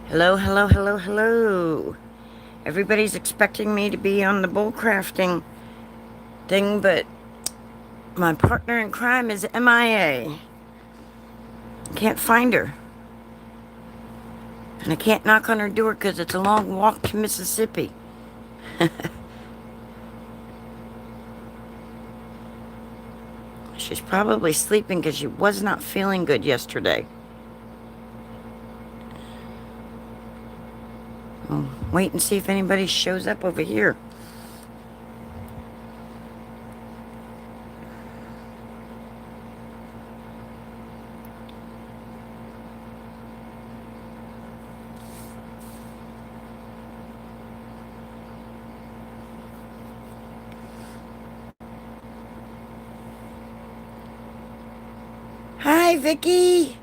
Hello, hello, hello, hello. Everybody's expecting me to be on the bull crafting thing, but my partner in crime is MIA. Can't find her. And I can't knock on her door because it's a long walk to Mississippi. She's probably sleeping because she was not feeling good yesterday. I'll wait and see if anybody shows up over here. Hi, Vicky.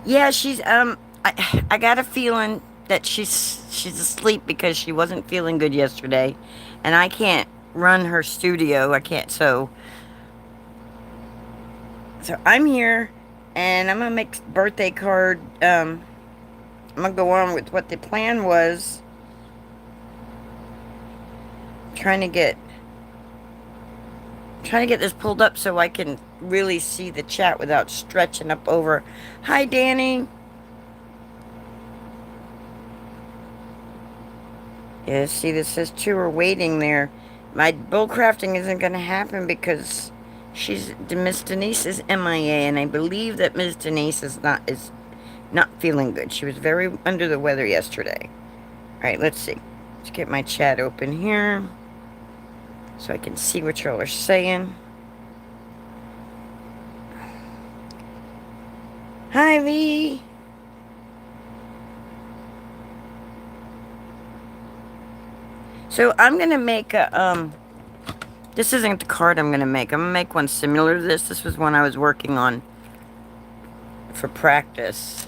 Yeah, she's I got a feeling that she's asleep because she wasn't feeling good yesterday, and I can't run her studio. I can't, so I'm here, and I'm gonna make birthday card. I'm gonna go on with what the plan was. Trying to get this pulled up so I can really see the chat without stretching up over. Hi, Danny. Yeah, see, this says two are waiting there. My bull crafting isn't going to happen because Miss Denise is MIA, and I believe that Miss Denise is not feeling good. She was very under the weather yesterday. All right, let's see. Let's get my chat open here so I can see what y'all are saying. Hi, Lee. So I'm going to make a, this isn't the card I'm going to make. I'm going to make one similar to this. This was one I was working on for practice.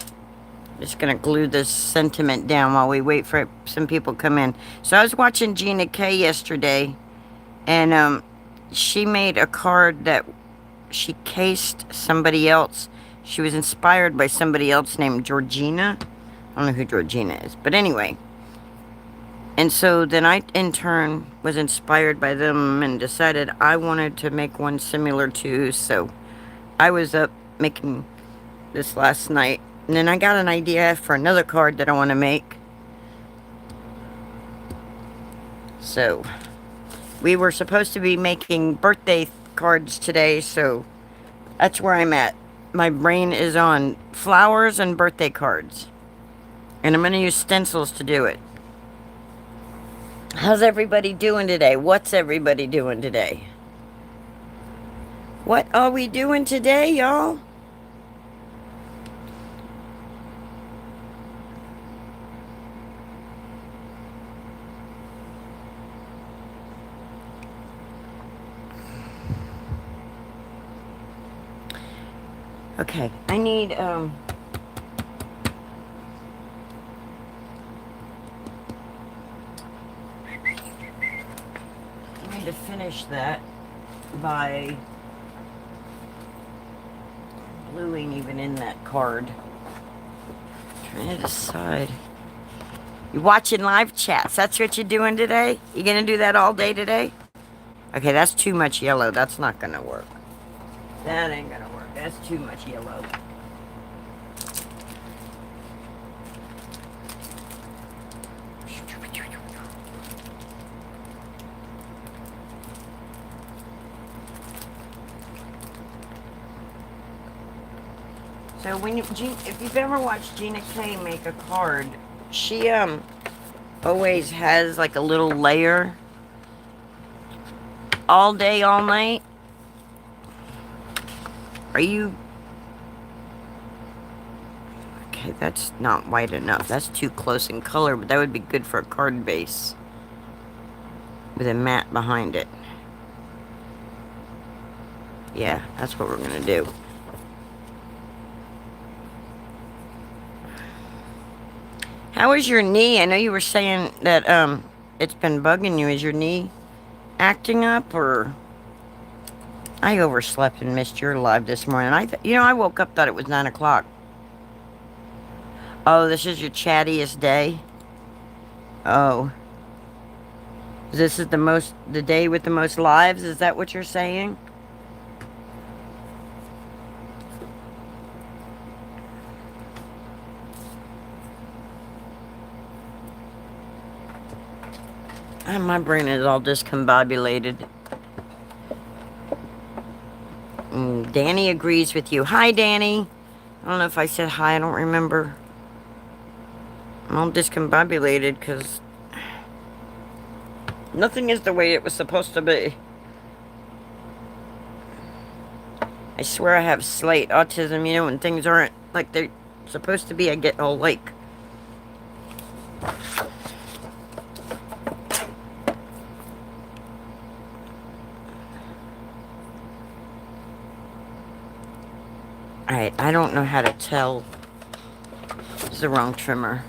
I'm just going to glue this sentiment down while we wait for some people to come in. So I was watching Gina K yesterday, and she made a card that she cased somebody else. She was inspired by somebody else named Georgina. I don't know who Georgina is, but anyway. And so then I, in turn, was inspired by them and decided I wanted to make one similar to. So I was up making this last night. And then I got an idea for another card that I want to make. So we were supposed to be making birthday cards today, so that's where I'm at. My brain is on flowers and birthday cards. And I'm going to use stencils to do it. How's everybody doing today? What's everybody doing today? What are we doing today, y'all? Okay, I need, I need to finish that by gluing even in that card. Trying to decide. You watching live chats? That's what you're doing today? You gonna do that all day today? Okay, that's too much yellow. That's not gonna work. That ain't gonna work. That's too much yellow. So when if you've ever watched Gina K make a card, she always has like a little layer all day, all night. Are you... Okay, that's not white enough. That's too close in color, but that would be good for a card base with a matte behind it. Yeah, that's what we're gonna do. How is your knee? I know you were saying that it's been bugging you? Is your knee acting up, or... I overslept and missed your live this morning. I woke up, thought it was 9 o'clock. Oh, this is your chattiest day? Oh. This is the day with the most lives? Is that what you're saying? My brain is all discombobulated. Danny agrees with you. Hi, Danny. I don't know if I said hi. I don't remember. I'm all discombobulated because nothing is the way it was supposed to be. I swear I have slight autism, when things aren't like they're supposed to be, I get all like... Alright, I don't know how to tell. It's the wrong trimmer.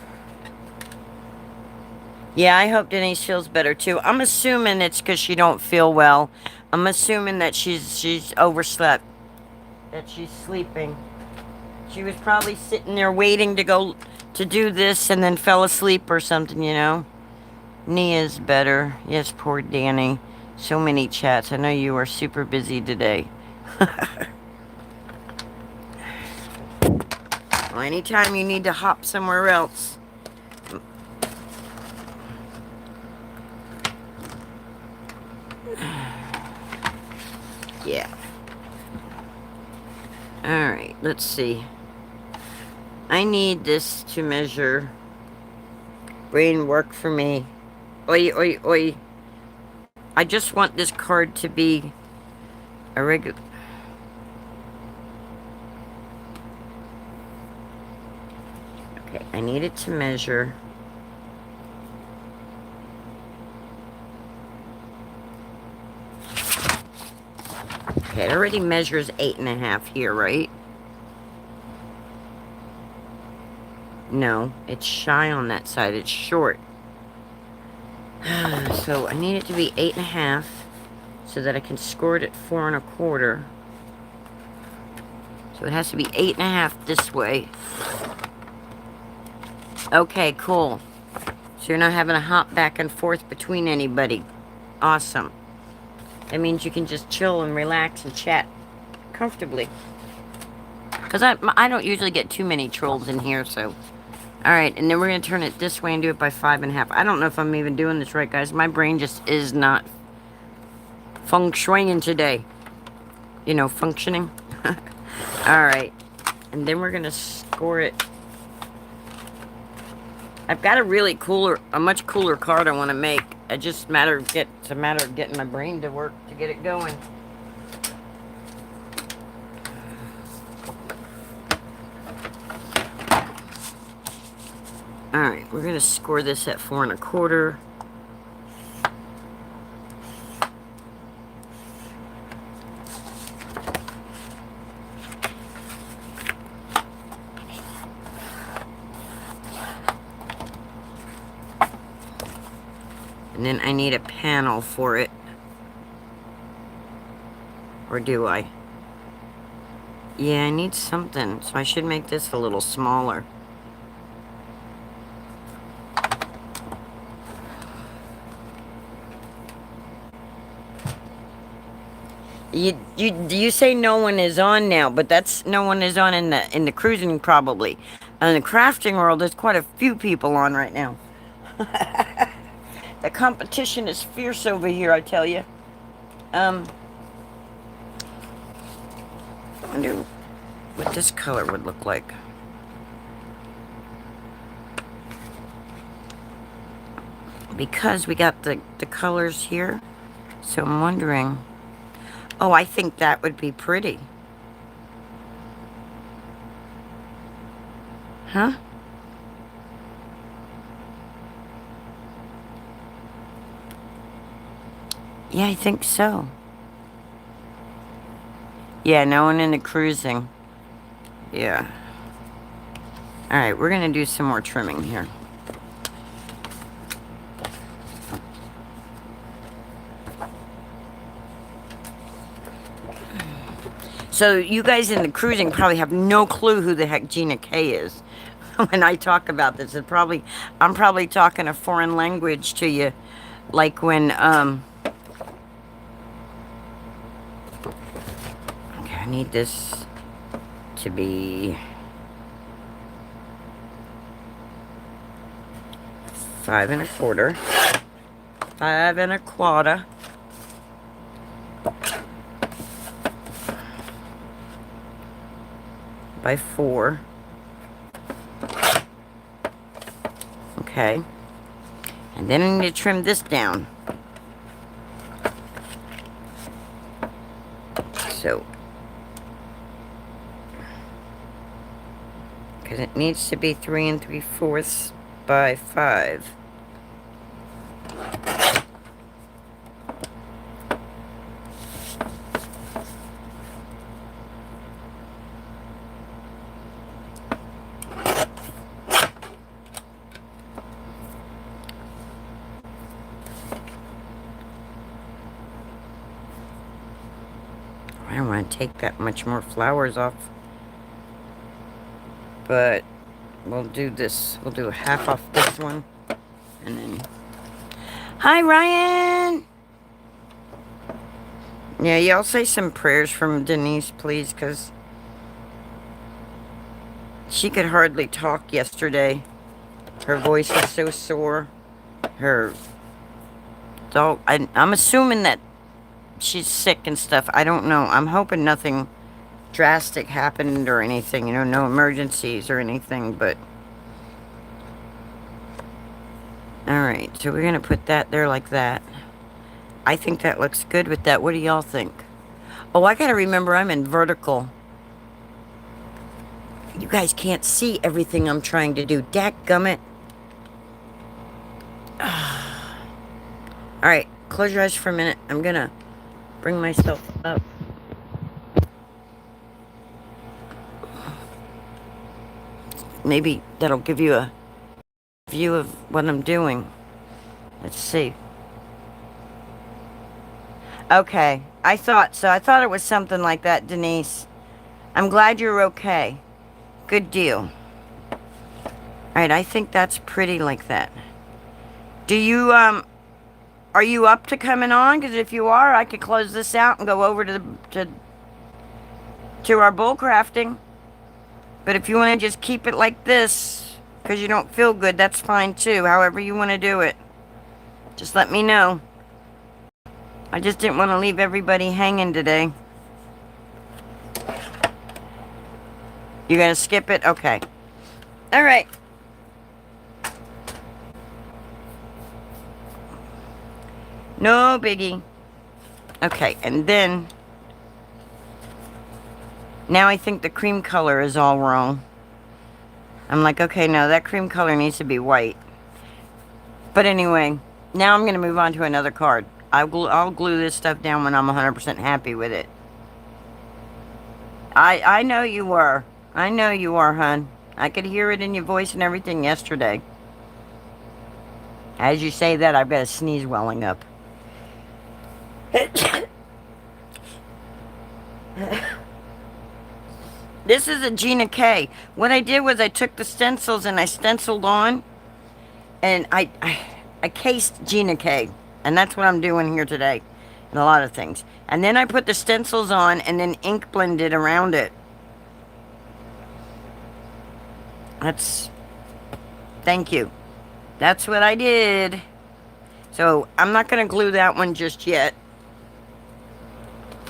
Yeah, I hope Denise feels better too. I'm assuming it's because she don't feel well. I'm assuming that she's overslept. That she's sleeping. She was probably sitting there waiting to go to do this and then fell asleep or something, Nia's better. Yes, poor Danny. So many chats. I know you are super busy today. Well, anytime you need to hop somewhere else. Yeah. Alright, let's see. I need this to measure. Brain work for me. Oi, oi, oi. I just want this card to be a regular... Okay, I need it to measure. Okay, it already measures 8.5 here, right? No, it's shy on that side. It's short. So I need it to be 8.5 so that I can score it at 4 1/4. So it has to be 8.5 this way. Okay, cool. So you're not having to hop back and forth between anybody. Awesome. That means you can just chill and relax and chat comfortably. Because I don't usually get too many trolls in here, so... Alright, and then we're going to turn it this way and do it by 5.5. I don't know if I'm even doing this right, guys. My brain just is not feng shuiing today. Functioning. Alright. And then we're going to score it. I've got a much cooler card I want to make. It's a matter of getting my brain to work to get it going. Alright, we're going to score this at 4 1/4. And then I need a panel for it. Or do I? Yeah, I need something. So I should make this a little smaller. You say no one is on now, but that's no one is on in the cruising probably. In the crafting world, there's quite a few people on right now. The competition is fierce over here, I tell you. I wonder what this color would look like. Because we got the colors here, so I'm wondering. Oh, I think that would be pretty. Huh? Yeah, I think so. Yeah, no one in the cruising. Yeah. Alright, we're going to do some more trimming here. So you guys in the cruising probably have no clue who the heck Gina K is. When I talk about this, I'm probably talking a foreign language to you, like when okay, I need this to be 5 1/4, 5 1/4. By 4. Okay. And then I need to trim this down. So, because it needs to be 3 3/4 by 5. I don't want to take that much more flowers off, but we'll do this. We'll do half off this one, and then... Hi, Ryan! Yeah, y'all say some prayers from Denise, please, because she could hardly talk yesterday. Her voice was so sore. I'm assuming that she's sick and stuff. I don't know. I'm hoping nothing drastic happened or anything, you know, no emergencies or anything, but... Alright, so we're going to put that there like that. I think that looks good with that. What do y'all think? Oh, I got to remember I'm in vertical. You guys can't see everything I'm trying to do. Dadgummit. Alright, close your eyes for a minute. I'm going to bring myself up. Maybe that'll give you a view of what I'm doing. Let's see. Okay, I thought so. I thought it was something like that, Denise. I'm glad you're okay. Good deal. Alright, I think that's pretty like that. Do you, are you up to coming on? Because if you are, I could close this out and go over to our bull crafting. But if you want to just keep it like this, because you don't feel good, that's fine too. However you want to do it. Just let me know. I just didn't want to leave everybody hanging today. You gonna skip it? Okay. Alright. No biggie. Okay, and then... Now I think the cream color is all wrong. I'm like, okay, no, that cream color needs to be white. But anyway, now I'm going to move on to another card. I'll glue this stuff down when I'm 100% happy with it. I know you were. I know you are, hon. I could hear it in your voice and everything yesterday. As you say that, I've got a sneeze welling up. This is a Gina K. What I did was I took the stencils and I stenciled on, and I cased Gina K. And that's what I'm doing here today, and a lot of things. And then I put the stencils on and then ink blended around it. Thank you. That's what I did. So I'm not going to glue that one just yet.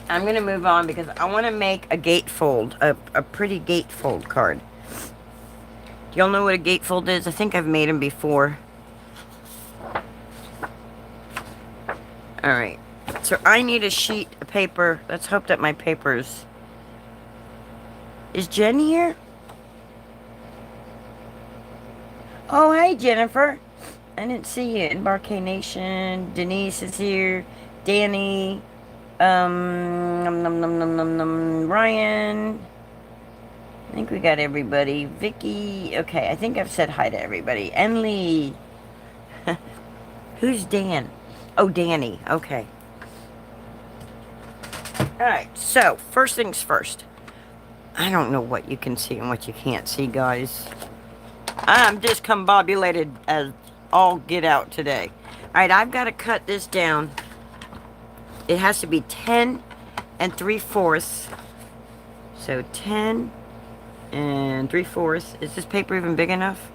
I'm going to move on because I want to make a gatefold, a pretty gatefold card. Do y'all know what a gatefold is? I think I've made them before. Alright, so I need a sheet of paper. Let's hope that my paper's... Is Jen here? Oh, hey, Jennifer. I didn't see you. Embarque Nation. Denise is here. Danny. Ryan. I think we got everybody. Vicky. Okay, I think I've said hi to everybody. And Lee. Who's Dan? Oh, Danny. Okay. Alright, so, first things first. I don't know what you can see and what you can't see, guys. I'm discombobulated as all get out today. Alright, I've got to cut this down. It has to be 10 3/4. So 10 3/4. Is this paper even big enough?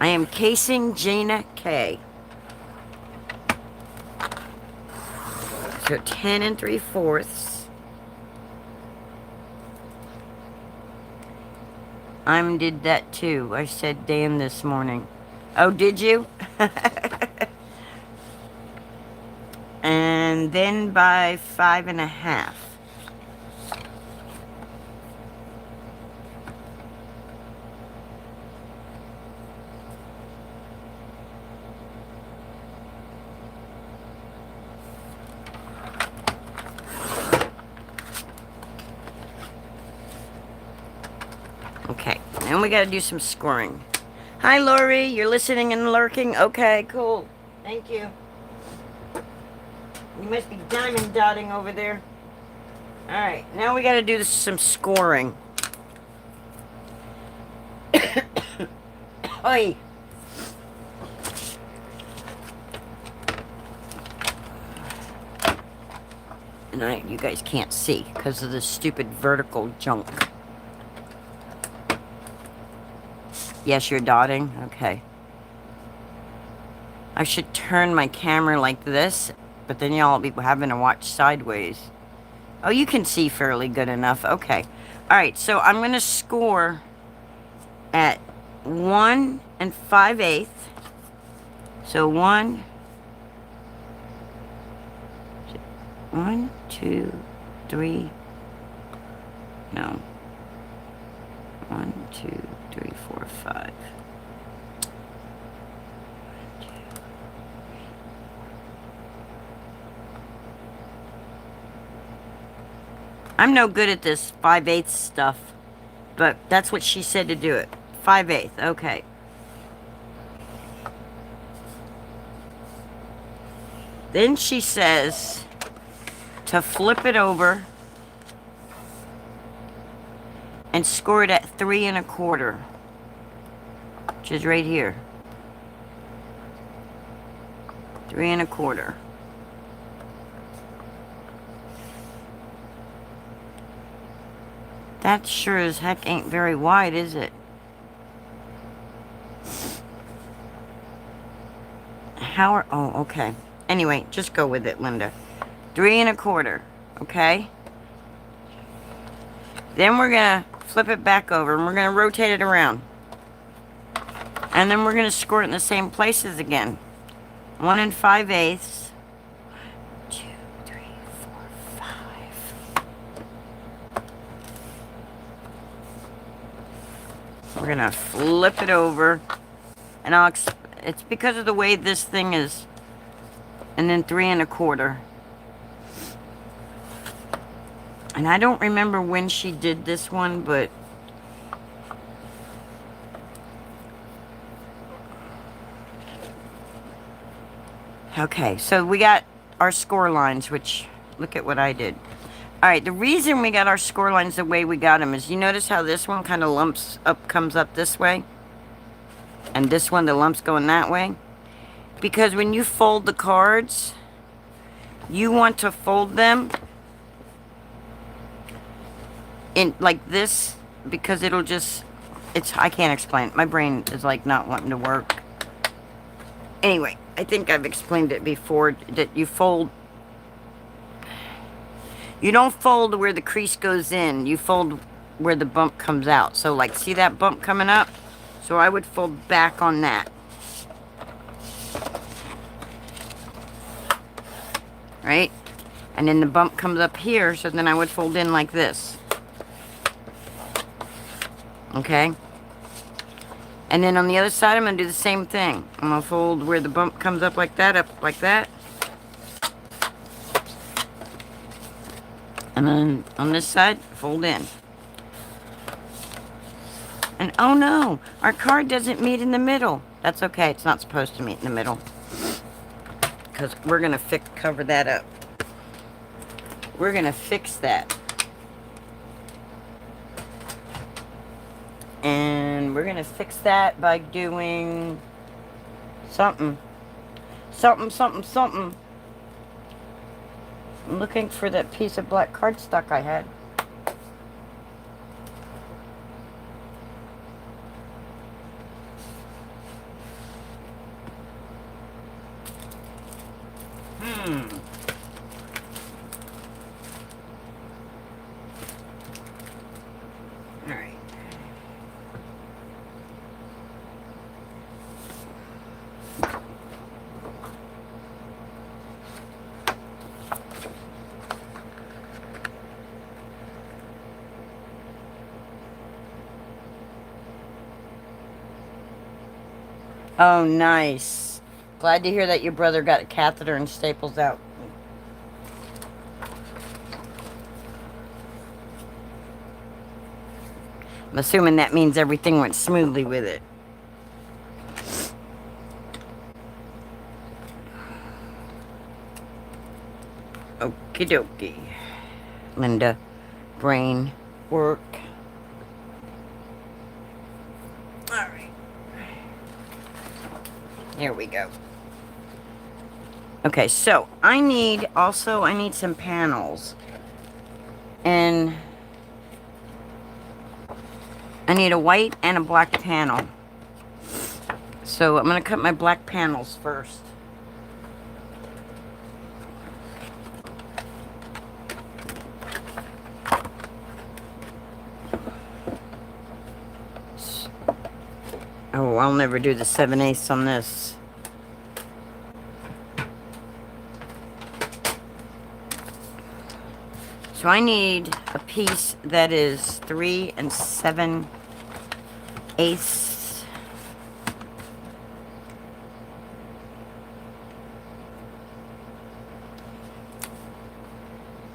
I am casing Gina K. So 10 3/4. I did that too. I said damn this morning. Oh, did you? And then by 5 1/2. Okay, and we gotta do some scoring. Hi, Lori, you're listening and lurking? Okay, cool. Thank you. You must be diamond dotting over there. Alright, now we gotta do some scoring. Oi! And you guys can't see because of the stupid vertical junk. Yes, you're dotting? Okay. I should turn my camera like this, but then y'all will be having to watch sideways. Oh, you can see fairly good enough. Okay. Alright, so I'm going to score at 1 5/8. So 1, 2, 3. No. 1, 2, 3, 4, 5. I'm no good at this 5/8 stuff, but that's what she said to do it. 5/8, okay. Then she says to flip it over and score it at 3 1/4, which is right here. 3 1/4. That sure as heck ain't very wide, is it? Oh, okay. Anyway, just go with it, Linda. 3 1/4, okay? Then we're gonna flip it back over and we're gonna rotate it around. And then we're gonna score it in the same places again. 1 5/8. 1, 2, 3, 4, 5. We're gonna flip it over, and it's because of the way this thing is. And then 3 1/4. And I don't remember when she did this one, but okay, so we got our score lines, which look at what I did. Alright, the reason we got our score lines the way we got them is, you notice how this one kind of comes up this way? And this one, the lump's going that way? Because when you fold the cards, you want to fold them in like this, because it'll just, I can't explain it. My brain is like not wanting to work. Anyway, I think I've explained it before, that you don't fold where the crease goes in, you fold where the bump comes out. So like, see that bump coming up? So I would fold back on that. Right? And then the bump comes up here, so then I would fold in like this. Okay? And then on the other side, I'm going to do the same thing. I'm going to fold where the bump comes up like that, And then on this side, fold in. And oh no, our card doesn't meet in the middle. That's okay, it's not supposed to meet in the middle. because we're going to cover that up. We're going to fix that. And we're going to fix that by doing something. Something. I'm looking for that piece of black cardstock I had. Alright. Oh, nice. Glad to hear that your brother got a catheter and staples out. I'm assuming that means everything went smoothly with it. Okie dokie. Linda, brain work. Alright. Here we go. Okay, so I need some panels. And I need a white and a black panel. So I'm going to cut my black panels first. Oh, I'll never do the 7/8 on this. So I need a piece that is 3 7/8.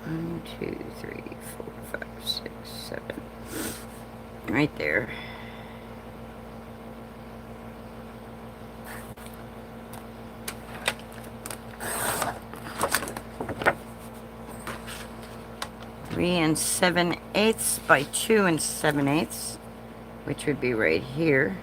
1, 2, 3, 4, 5, 6, 7. Right there. Three 7/8 by 2 7/8, which would be right here.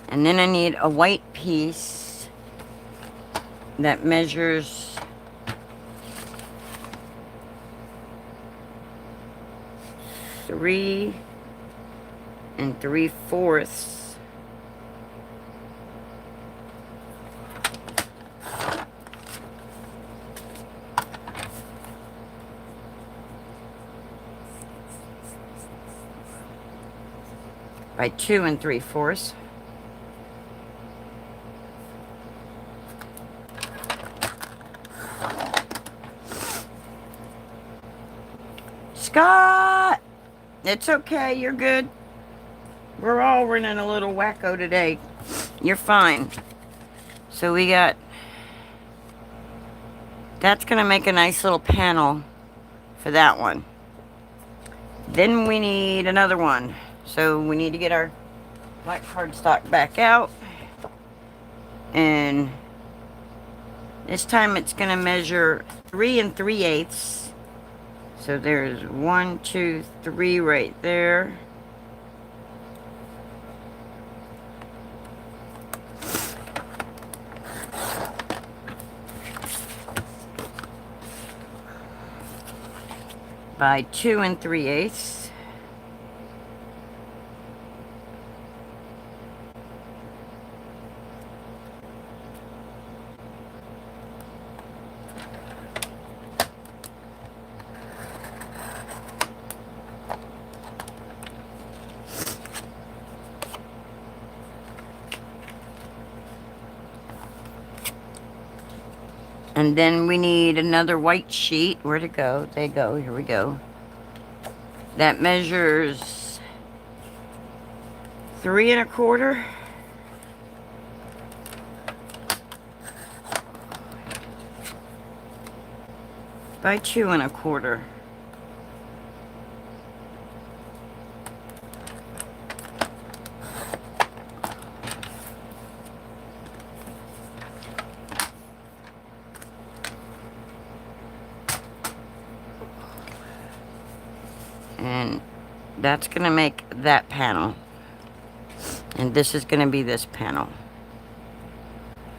And then I need a white piece that measures 3 3/4 by 2 3/4. Scott! It's okay, you're good. We're all running a little wacko today. You're fine. So we got... That's going to make a nice little panel for that one. Then we need another one. So we need to get our black cardstock back out. And this time it's going to measure 3 3/8. So there's 1, 2, 3 right there. By 2 3/8. And then we need another white sheet. Where'd it go? There you go. Here we go. That measures 3 1/4. By 2 1/4. And that's going to make that panel. And this is going to be this panel.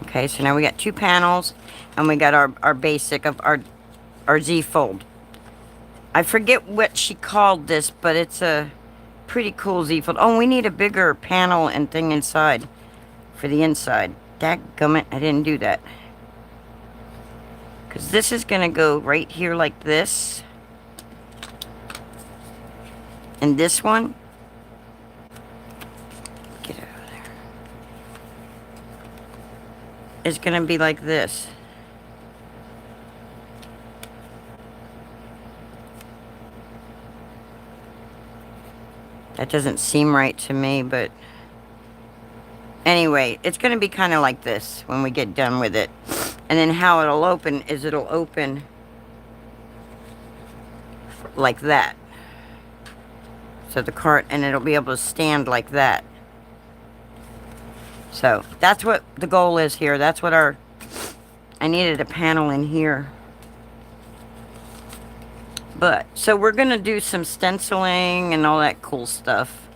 Okay, so now we got 2 panels, and we got our basic of our Z-fold. I forget what she called this, but it's a pretty cool Z-fold. Oh, we need a bigger panel and thing inside for the inside. Dadgummit, I didn't do that. Because this is going to go right here like this. And this one, get out of there, is going to be like this. That doesn't seem right to me, but anyway, it's going to be kind of like this when we get done with it. And then how it'll open is it'll open like that. So the cart, and it'll be able to stand like that. So that's what the goal is here. That's what I needed a panel in here. But, so we're going to do some stenciling and all that cool stuff.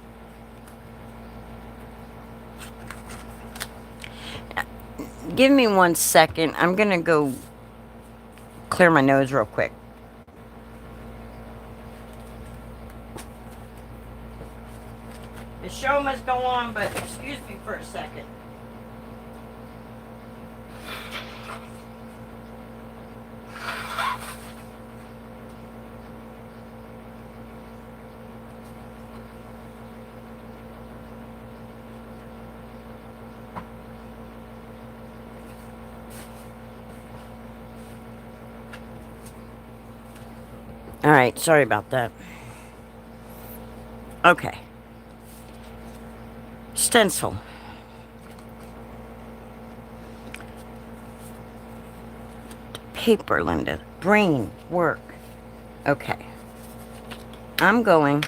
Give me 1 second. I'm going to go clear my nose real quick. The show must go on, but excuse me for a second. All right, sorry about that. Okay. Stencil. Paper, Linda. Brain work. Okay. I'm going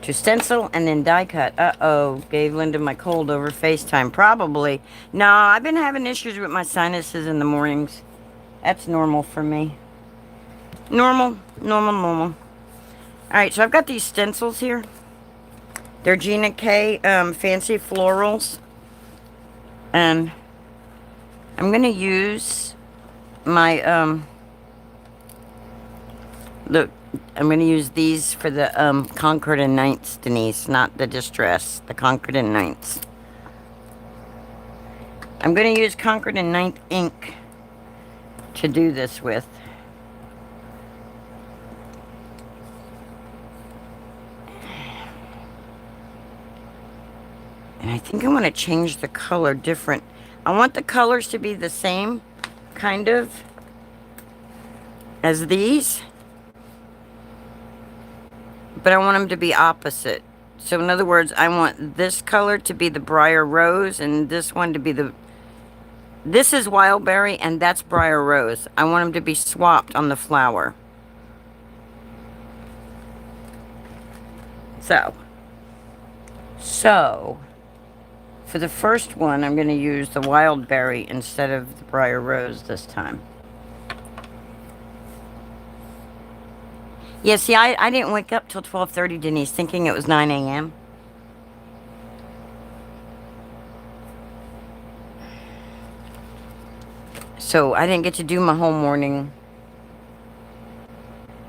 to stencil and then die cut. Uh-oh. Gave Linda my cold over FaceTime. Probably. No, I've been having issues with my sinuses in the mornings. That's normal for me. Normal. Alright, so I've got these stencils here. They're Gina K Fancy Florals. And I'm going to use my, look, I'm going to use these for the Concord and Ninths, Denise, not the Distress, the Concord and Ninths. I'm going to use Concord and Ninth ink to do this with. And I think I want to change the color different. I want the colors to be the same, kind of, as these. But I want them to be opposite. So in other words, I want this color to be the Briar Rose and this one to be the... This is Wildberry and that's Briar Rose. I want them to be swapped on the flower. So... For the first one, I'm going to use the Wildberry instead of the Briar Rose this time. Yeah, see, I didn't wake up till 12:30, Denise, thinking it was 9 a.m. So I didn't get to do my whole morning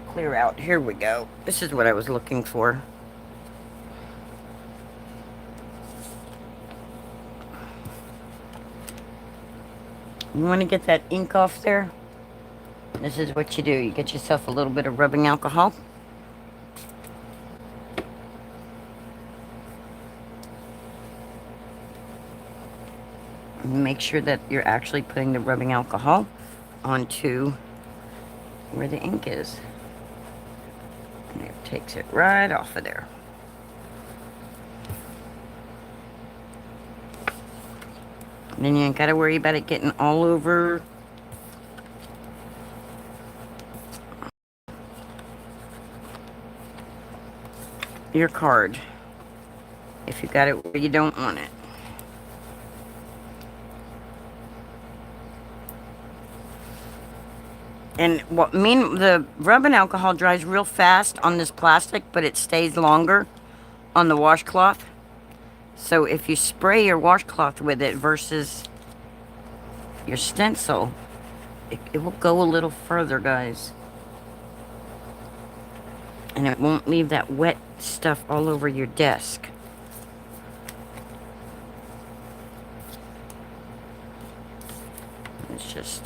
clear out. Here we go. This is what I was looking for. You want to get that ink off there? This is what you do. You get yourself a little bit of rubbing alcohol. And make sure that you're actually putting the rubbing alcohol onto where the ink is. And it takes it right off of there. And then you ain't got to worry about it getting all over your card if you got it where you don't want it. And the rubbing alcohol dries real fast on this plastic, but it stays longer on the washcloth. So if you spray your washcloth with it versus your stencil, it will go a little further, guys. And it won't leave that wet stuff all over your desk. It's just...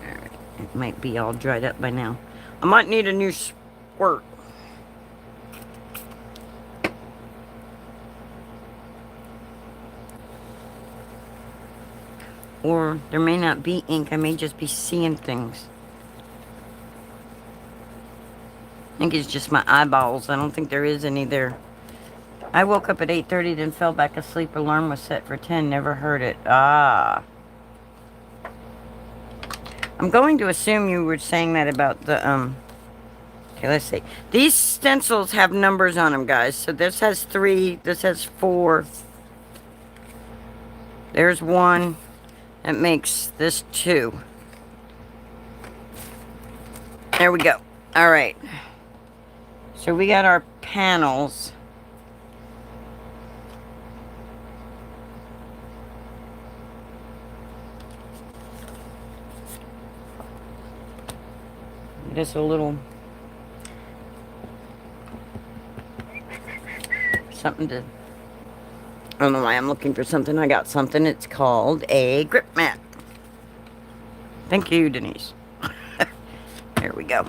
Alright, it might be all dried up by now. I might need a new squirt. Or there may not be ink, I may just be seeing things. I think it's just my eyeballs. I don't think there is any there. I woke up at 8:30, then fell back asleep. Alarm was set for 10. Never heard it. Ah. I'm going to assume you were saying that about the, okay, let's see. These stencils have numbers on them, guys. So this has 3. This has 4. There's 1. That makes this 2. There we go. All right. So we got our panels. Just a little something to... I don't know why I'm looking for something. I got something. It's called a grip mat. Thank you, Denise. There we go.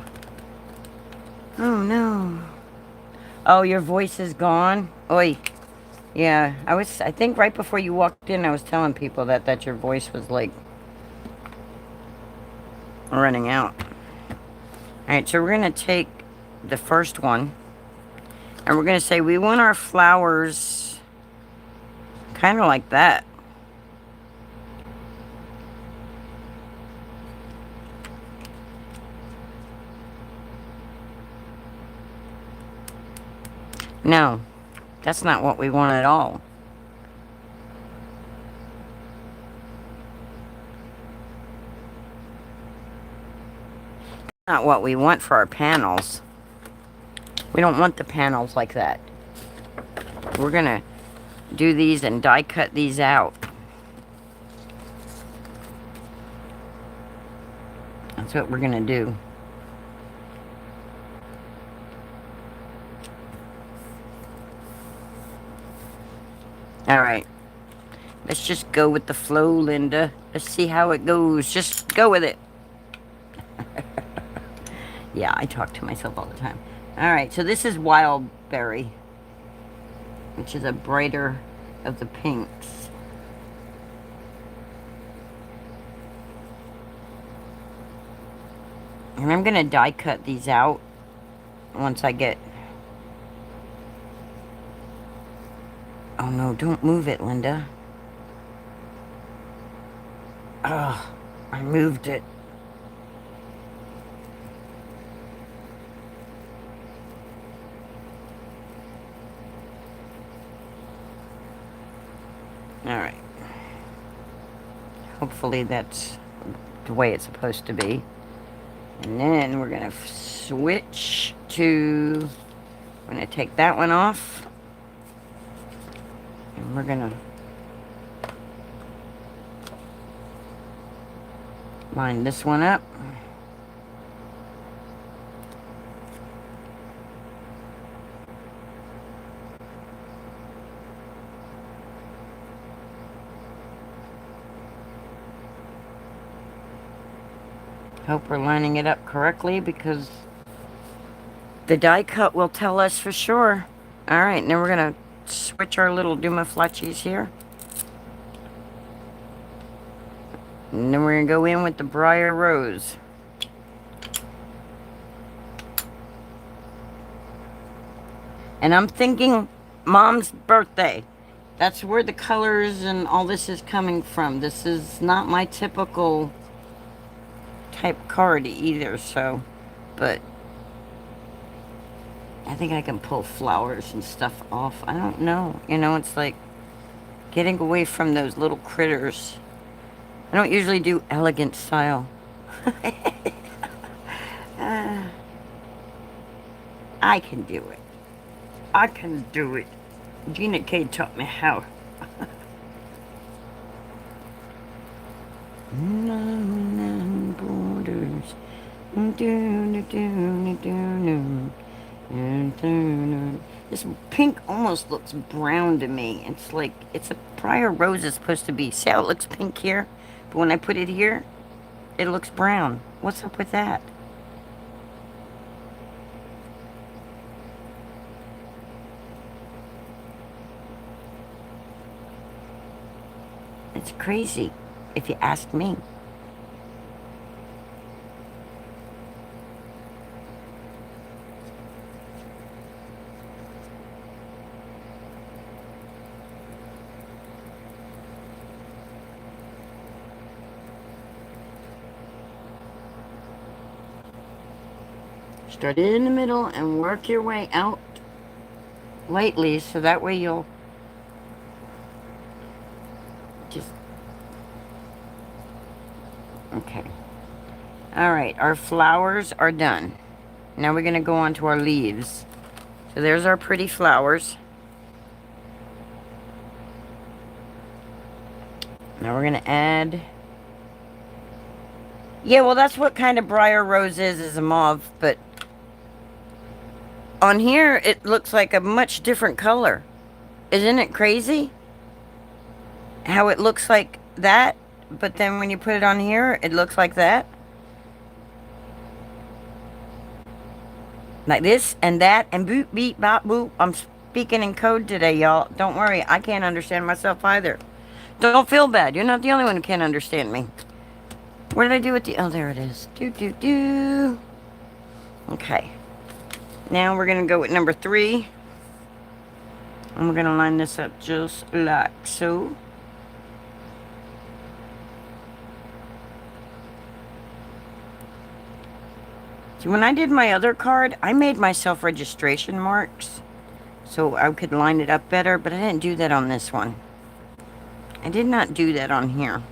Oh, no. Oh, your voice is gone? Oi. Yeah, I think right before you walked in, I was telling people that your voice was, like, running out. Alright, so we're going to take the first one. And we're going to say we want our flowers... kind of like that. No, that's not what we want at all. Not what we want for our panels. We don't want the panels like that. We're gonna do these and die cut these out. That's what we're gonna do. Alright. Let's just go with the flow, Linda. Let's see how it goes. Just go with it. Yeah, I talk to myself all the time. Alright, so this is Wild Berry, which is a brighter of the pinks. And I'm going to die cut these out once I get... Oh no, don't move it, Linda. Ugh, I moved it. Alright. Hopefully that's the way it's supposed to be. And then we're going to switch to... I'm going to take that one off. And we're going to line this one up. Hope we're lining it up correctly because the die cut will tell us for sure. Alright, now we're going to switch our little Duma Fletchies here. And then we're going to go in with the Briar Rose. And I'm thinking Mom's birthday. That's where the colors and all this is coming from. This is not my typical type card either, so, but I think I can pull flowers and stuff off. I don't know. You know, it's like getting away from those little critters. I don't usually do elegant style. uh, I can do it. I can do it. Gina K taught me how. Borders. This pink almost looks brown to me. It's like, it's a prior rose is supposed to be. See how it looks pink here? But when I put it here, it looks brown. What's up with that? It's crazy, if you ask me. Start in the middle and work your way out lightly, so that way you'll just... Okay. Alright, our flowers are done. Now we're going to go on to our leaves. So there's our pretty flowers. Now we're going to add... Yeah, well, that's what kind of briar rose is a mauve, but on here it looks like a much different color. Isn't it crazy? How it looks like that, but then when you put it on here, it looks like that. Like this and that and boop, beep, bop, boop. I'm speaking in code today, y'all. Don't worry, I can't understand myself either. Don't feel bad. You're not the only one who can't understand me. What did I do with the... Oh, there it is. Do. Okay. Now we're going to go with number 3. And we're going to line this up just like so. See, when I did my other card, I made myself registration marks so I could line it up better, but I didn't do that on this one. I did not do that on here.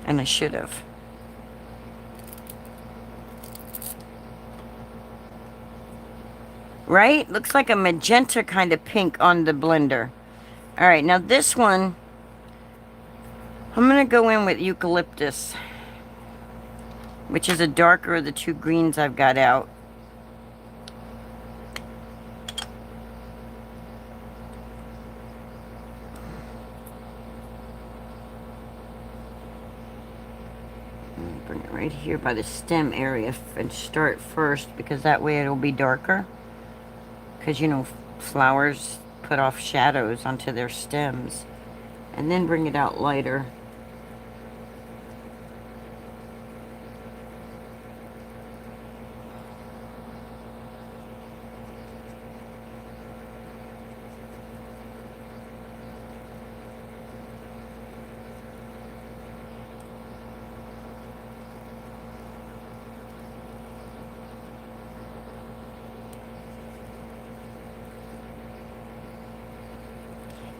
And I should have. Right? Looks like a magenta kind of pink on the blender. Alright, now this one, I'm going to go in with eucalyptus, which is a darker of the 2 greens I've got out. Bring it right here by the stem area and start first, because that way it'll be darker. Because, you know, flowers put off shadows onto their stems. And then bring it out lighter.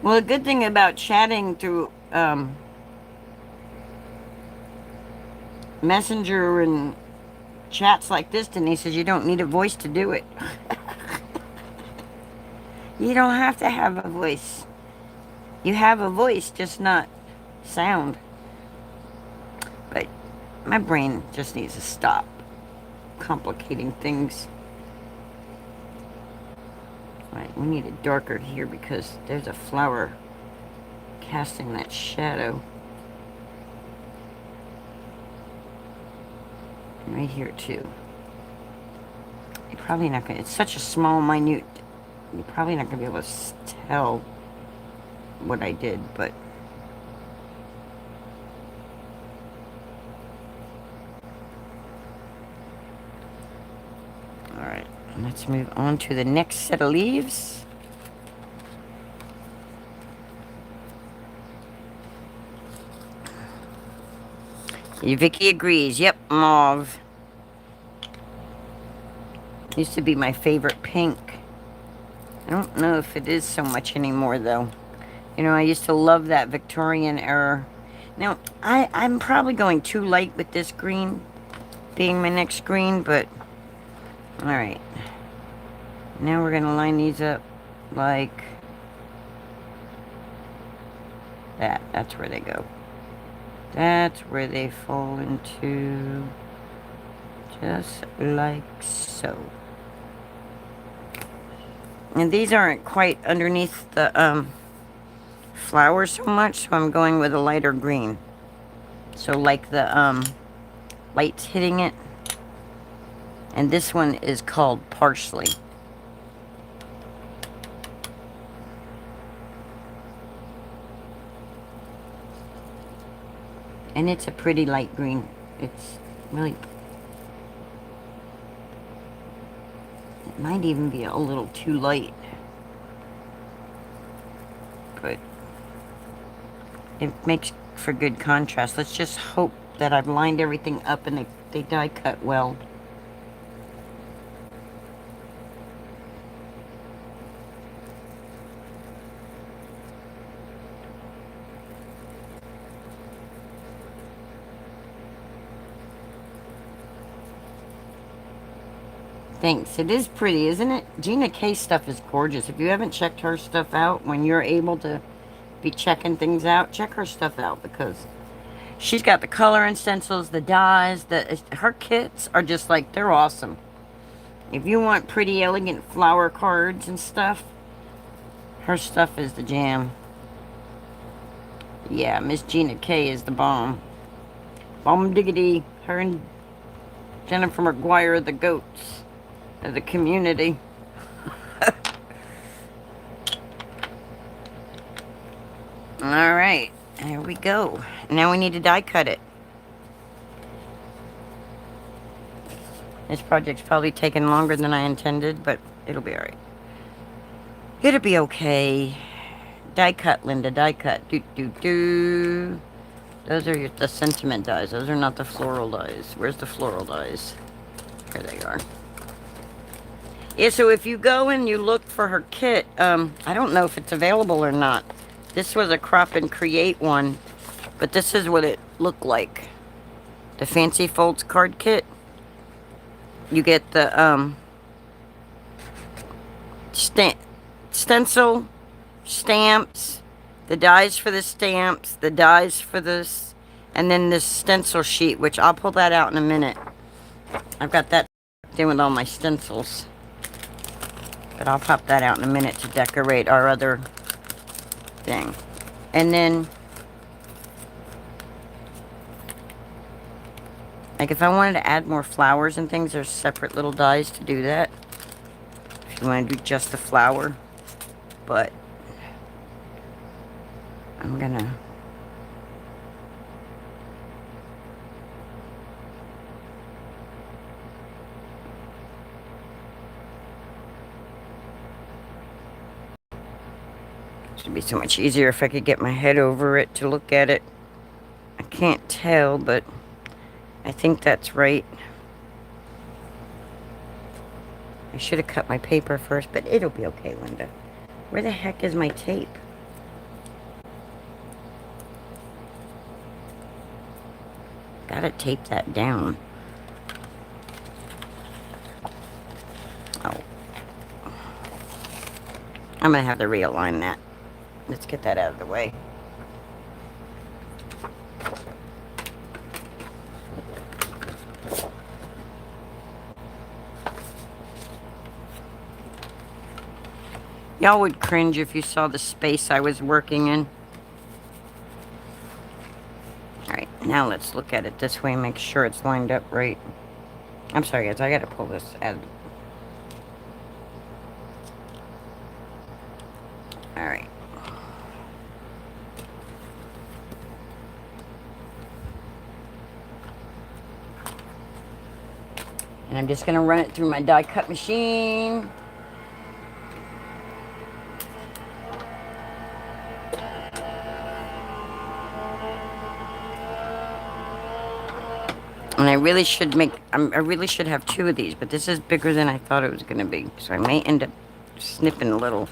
Well, the good thing about chatting through Messenger and chats like this, Denise, is you don't need a voice to do it. You don't have to have a voice. You have a voice, just not sound. But my brain just needs to stop complicating things. Right, we need it darker here because there's a flower casting that shadow. Right here too. You're probably not gonna, it's such a small, minute, you're probably not gonna be able to tell what I did, but alright, let's move on to the next set of leaves. Vicky agrees. Yep, mauve. Used to be my favorite pink. I don't know if it is so much anymore, though. You know, I used to love that Victorian era. Now, I'm probably going too light with this green being my next green, but alright. Now we're going to line these up like that. That's where they go. That's where they fall into, just like so. And these aren't quite underneath the flowers so much, so I'm going with a lighter green. So like the light's hitting it. And this one is called Parsley. And it's a pretty light green. It's really... It might even be a little too light. But it makes for good contrast. Let's just hope that I've lined everything up and they die cut well. Thanks. It is pretty, isn't it? Gina K's stuff is gorgeous. If you haven't checked her stuff out, when you're able to be checking things out, check her stuff out, because she's got the coloring stencils, the dyes, her kits are just like, they're awesome. If you want pretty, elegant flower cards and stuff, her stuff is the jam. Yeah, Miss Gina K is the bomb. Bomb diggity. Her and Jennifer McGuire are the goats of the community. Alright, there we go. Now we need to die cut it. This project's probably taken longer than I intended, but it'll be alright. It'll be okay. Die cut, Linda, die cut. Do. Those are the sentiment dies. Those are not the floral dies. Where's the floral dies? Here they are. Yeah, so if you go and you look for her kit, I don't know if it's available or not. This was a crop and create one, but this is what it looked like. The Fancy Folds card kit. You get the stencil, stamps, the dies for the stamps, the dies for this, and then this stencil sheet, which I'll pull that out in a minute. I've got that in with all my stencils. But I'll pop that out in a minute to decorate our other thing. And then, like if I wanted to add more flowers and things, there's separate little dies to do that. If you want to do just the flower. But I'm gonna... It'd be so much easier if I could get my head over it to look at it. I can't tell, but I think that's right. I should have cut my paper first, but it'll be okay, Linda. Where the heck is my tape? Gotta tape that down. Oh. I'm gonna have to realign that. Let's get that out of the way. Y'all would cringe if you saw the space I was working in. Alright, now let's look at it this way and make sure it's lined up right. I'm sorry guys, I gotta pull this out. Alright. And I'm just gonna run it through my die cut machine. And I really should make, I really should have 2 of these, but this is bigger than I thought it was going to be. So I may end up snipping a little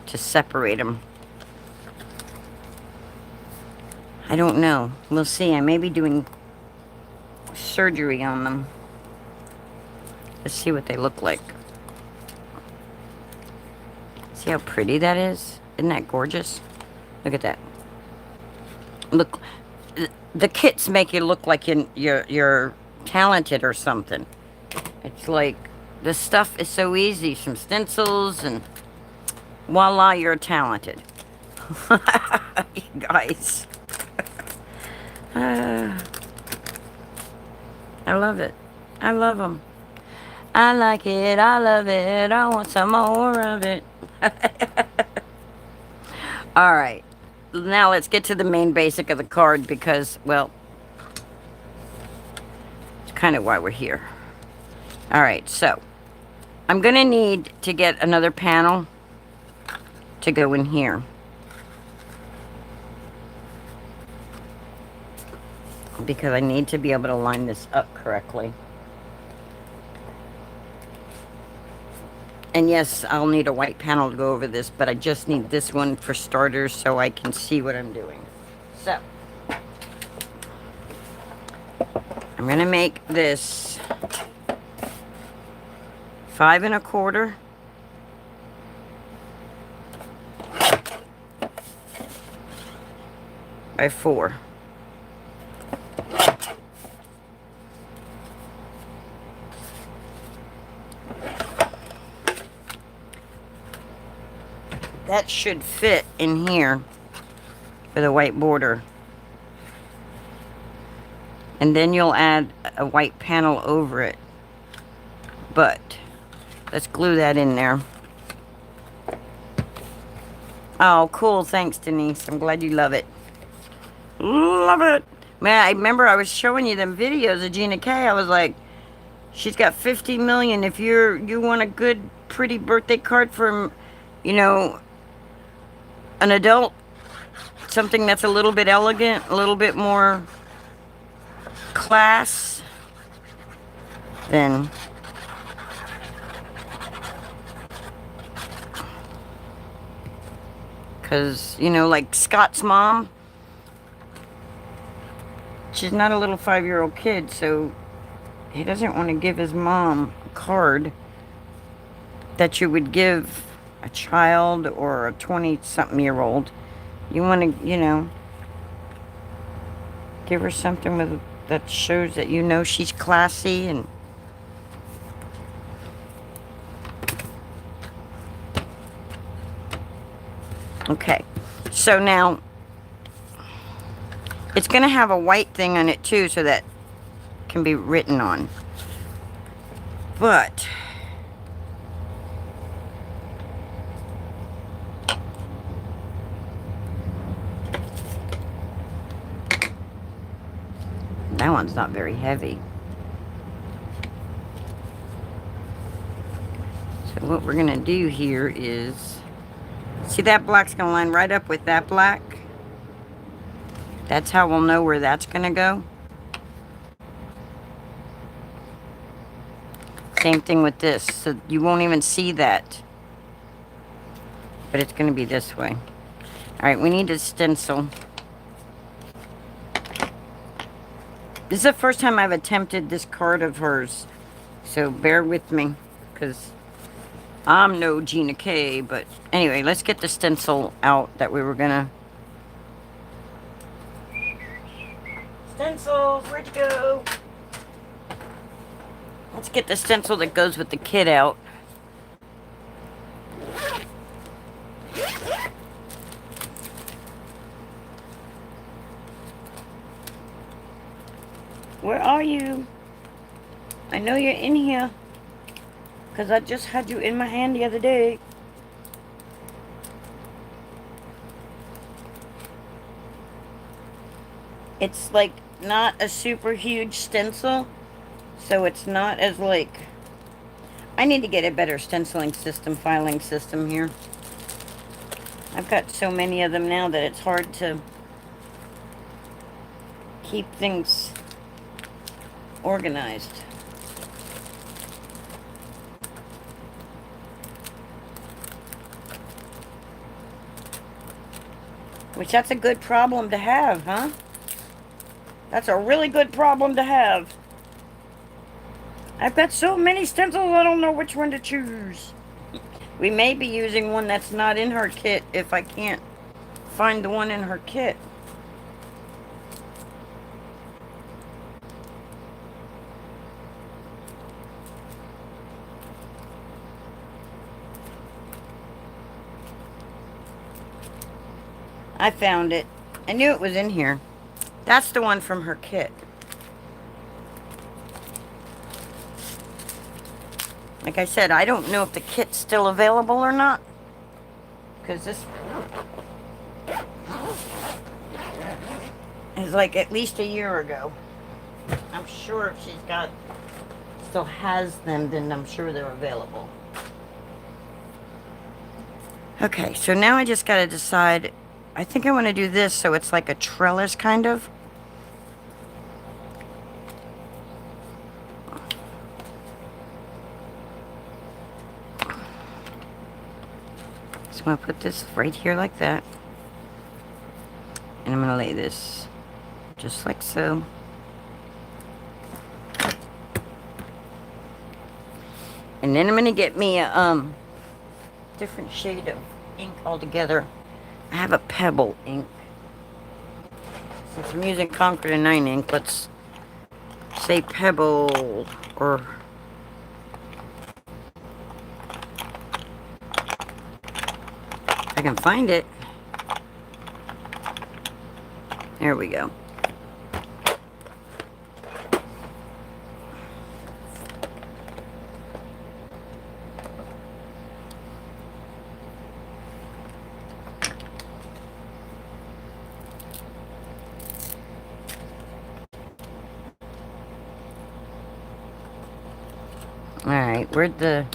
to separate them. I don't know. We'll see. I may be doing surgery on them. Let's see what they look like. See how pretty that is? Isn't that gorgeous? Look at that. Look, the kits make you look like you're talented or something. It's like, the stuff is so easy. Some stencils and voila, you're talented. You guys. I love it. I love them. I like it. I love it. I want some more of it. Alright. Now let's get to the main basic of the card because, well, it's kind of why we're here. Alright, so I'm going to need to get another panel to go in here. Because I need to be able to line this up correctly. And yes, I'll need a white panel to go over this, but I just need this one for starters so I can see what I'm doing. So, I'm going to make this 5 1/4 by 4. That should fit in here for the white border. And then you'll add a white panel over it. But let's glue that in there. Oh, cool. Thanks, Denise. I'm glad you love it. Love it. Man, I remember I was showing you them videos of Gina K. I was like, she's got 50 million. If you want a good, pretty birthday card from, you know, an adult, something that's a little bit elegant, a little bit more class, then because, you know, like Scott's mom, she's not a little 5-year-old kid, so he doesn't want to give his mom a card that you would give a child or a 20-something-year-old. You want to, you know, give her something with that shows that you know she's classy. And okay, so now it's going to have a white thing on it too, so that can be written on. But that one's not very heavy. So what we're going to do here is, see that black's going to line right up with that black. That's how we'll know where that's going to go. Same thing with this. So you won't even see that. But it's going to be this way. Alright, we need a stencil. This is the first time I've attempted this card of hers, so bear with me, because I'm no Gina K, but anyway, let's get the stencil out that we were gonna... Stencils, where'd you go? Let's get the stencil that goes with the kit out. Where are you? I know you're in here, because I just had you in my hand the other day. It's like not a super huge stencil, so it's not as like... I need to get a better stenciling system, filing system here. I've got so many of them now that it's hard to keep things organized. Which that's a good problem to have, huh? That's a really good problem to have. I've got so many stencils, I don't know which one to choose. We may be using one that's not in her kit if I can't find the one in her kit. I found it. I knew it was in here. That's the one from her kit. Like I said, I don't know if the kit's still available or not. Because this is like at least a year ago. I'm sure if she's still has them, then I'm sure they're available. Okay, so now I just gotta decide. I think I want to do this so it's like a trellis kind of. So I'm going to put this right here like that. And I'm going to lay this just like so. And then I'm going to get me a different shade of ink altogether. I have a Pebble ink. Since I'm using Concord and 9 ink, let's say Pebble or... I can find it. There we go. Alright, where'd the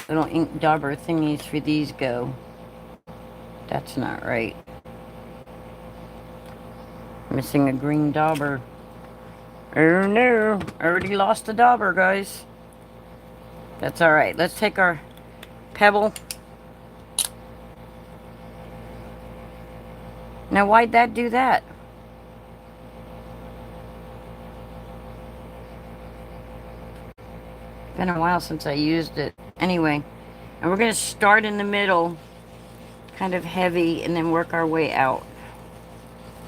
little ink dauber thingies for these go? That's not right. Missing a green dauber. Oh no, I already lost the dauber, guys. That's alright. Let's take our Pebble. Now, why'd that do that? Been a while since I used it. Anyway, and we're going to start in the middle, kind of heavy, and then work our way out.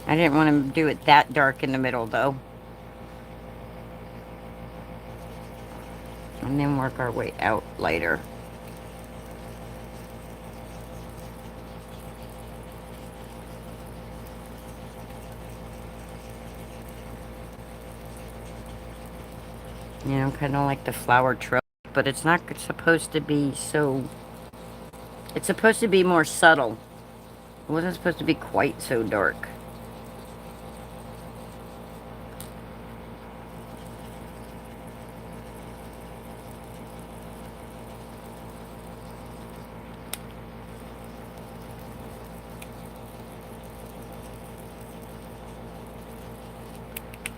I didn't want to do it that dark in the middle, though. And then work our way out lighter. You know, kind of like the flower trail, but it's not supposed to be so... It's supposed to be more subtle. It wasn't supposed to be quite so dark.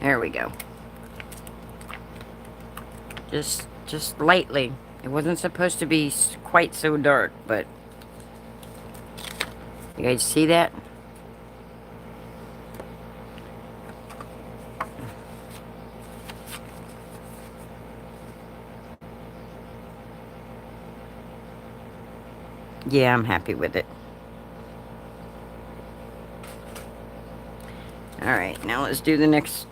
There we go. Just lightly. It wasn't supposed to be quite so dark, but you guys see that? Yeah, I'm happy with it. Alright, now let's do the next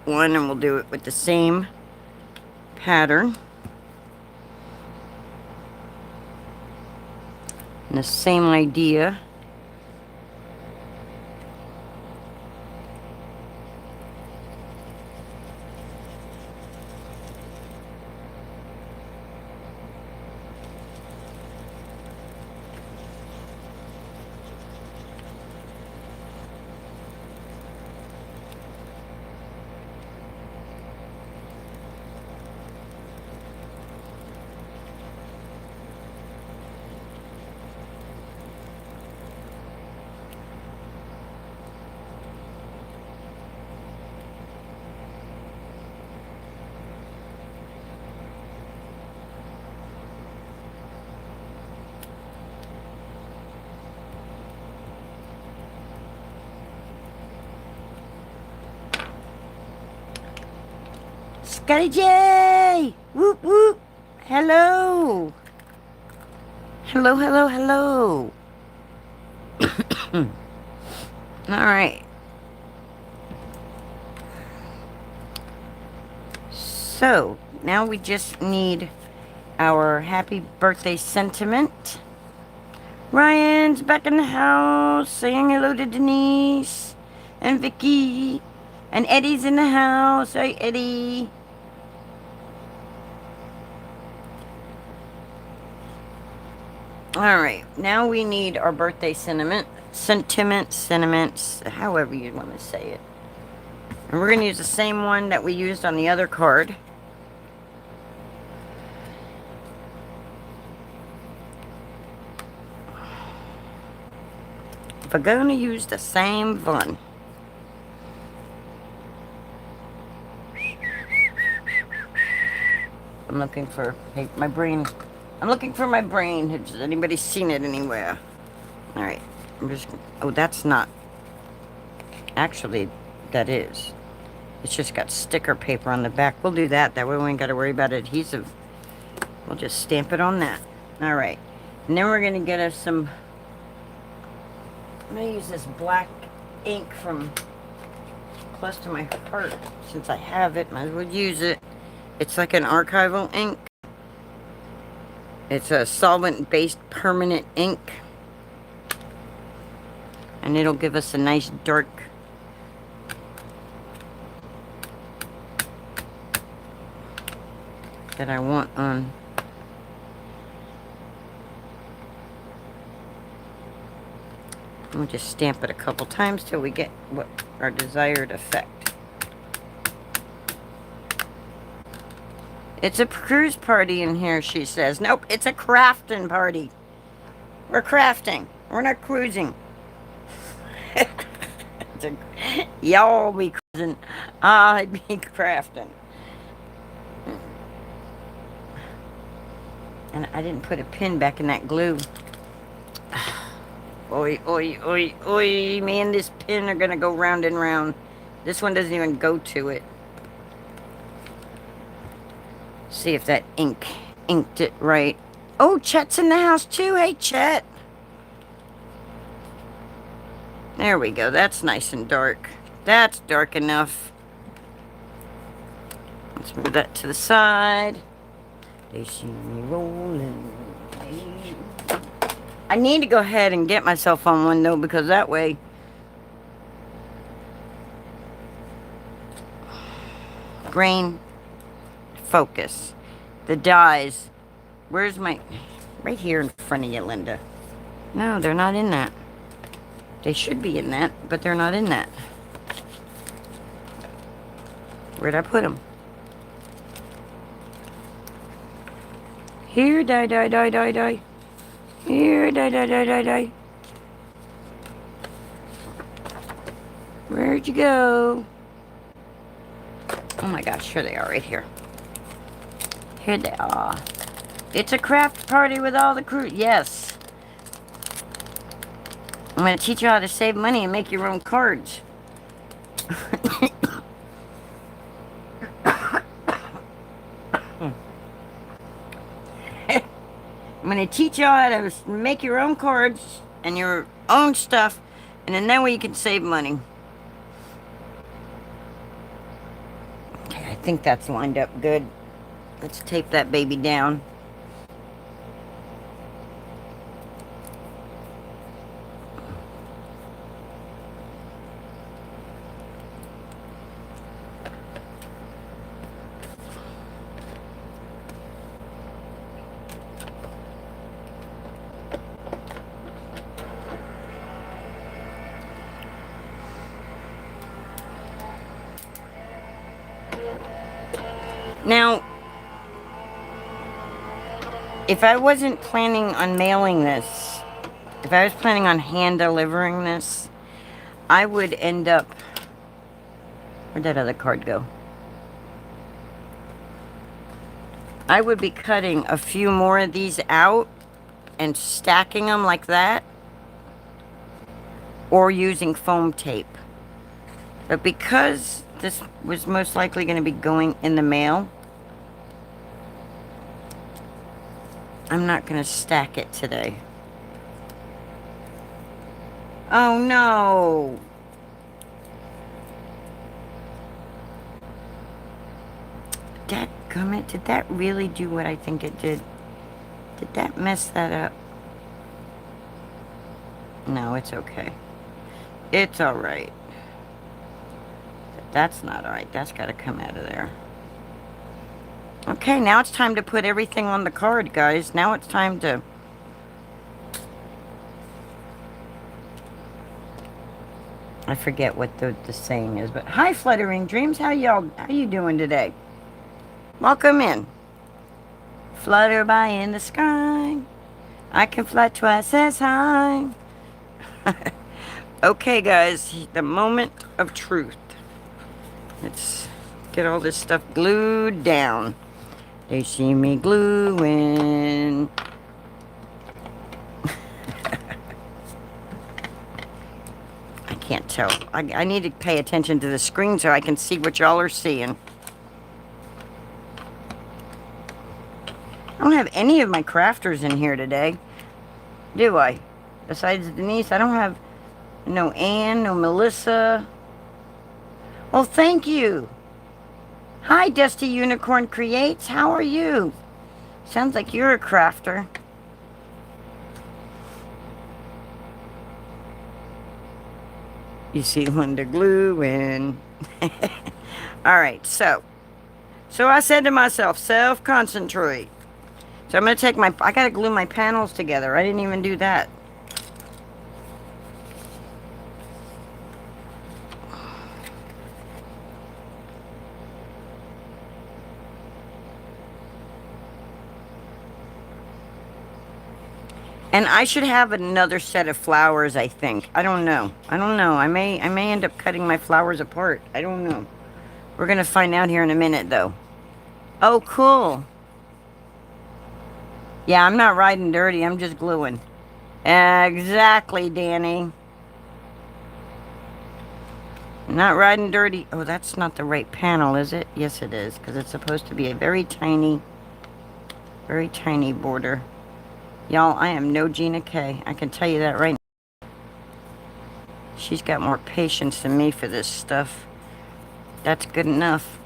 one, and we'll do it with the same pattern. And the same idea. Scotty J! Whoop whoop! Hello! Hello, hello, hello! Alright. So, now we just need our happy birthday sentiment. Ryan's back in the house, saying hello to Denise and Vicky. And Eddie's in the house. Hey, Eddie. Alright, now we need our birthday sentiments, however you want to say it. And we're going to use the same one that we used on the other card. We're going to use the same one. I'm looking for my brain. I'm looking for my brain. Has anybody seen it anywhere? Alright. I'm just... Oh, that's not... Actually, that is. It's just got sticker paper on the back. We'll do that. That way we ain't got to worry about adhesive. We'll just stamp it on that. Alright. And then we're going to get us some... I'm going to use this black ink from close to my heart. Since I have it, might as well use it. It's like an archival ink. It's a solvent-based permanent ink. And it'll give us a nice dark that I want on. We'll just stamp it a couple times till we get what our desired effect. It's a cruise party in here, she says. Nope, it's a crafting party. We're crafting. We're not cruising. Y'all be cruising. I'd be crafting. And I didn't put a pin back in that glue. Oi, oi, oi, oi. Me and this pin are gonna go round and round. This one doesn't even go to it. See if that inked it right. Oh, Chet's in the house too. Hey, Chet. There we go. That's nice and dark. That's dark enough. Let's move that to the side. They see me rolling. I need to go ahead and get myself on one though, because that way grain focus. The dies. Where's my... Right here in front of you, Linda. No, they're not in that. They should be in that, but they're not in that. Where'd I put them? Here, die, die, die, die, die. Here, die, die, die, die, die. Where'd you go? Oh my gosh, here they are, right here. Here they are. It's a craft party with all the crew. Yes. I'm going to teach you how to save money and make your own cards. I'm going to teach you how to make your own cards and your own stuff, and then that way you can save money. Okay, I think that's lined up good. Let's tape that baby down. Now, if I wasn't planning on mailing this, if I was planning on hand delivering this, I would end up... Where'd that other card go? I would be cutting a few more of these out and stacking them like that, or using foam tape. But because this was most likely going to be going in the mail. I'm not going to stack it today. Oh no! Dadgummit, did that really do what I think it did? Did that mess that up? No, it's okay. It's alright. That's not alright. That's got to come out of there. Okay, now it's time to put everything on the card, guys. Now it's time to... I forget what the saying is, but hi, Fluttering Dreams. How you doing today? Welcome in. Flutter by in the sky. I can fly twice as high. Okay, guys, the moment of truth. Let's get all this stuff glued down. They see me gluing. I can't tell. I need to pay attention to the screen so I can see what y'all are seeing. I don't have any of my crafters in here today, do I? Besides Denise, I don't have no Ann, no Melissa. Well, thank you. Hi, Dusty Unicorn Creates. How are you? Sounds like you're a crafter. You see Linda gluing. Alright, so I said to myself, self-concentrate. So I'm going to take I got to glue my panels together. I didn't even do that. And I should have another set of flowers, I think. I don't know. I may end up cutting my flowers apart. I don't know. We're going to find out here in a minute, though. Oh, cool. Yeah, I'm not riding dirty. I'm just gluing. Exactly, Danny. Not riding dirty. Oh, that's not the right panel, is it? Yes, it is. Because it's supposed to be a very tiny border. Y'all, I am no Gina K. I can tell you that right now. She's got more patience than me for this stuff. That's good enough.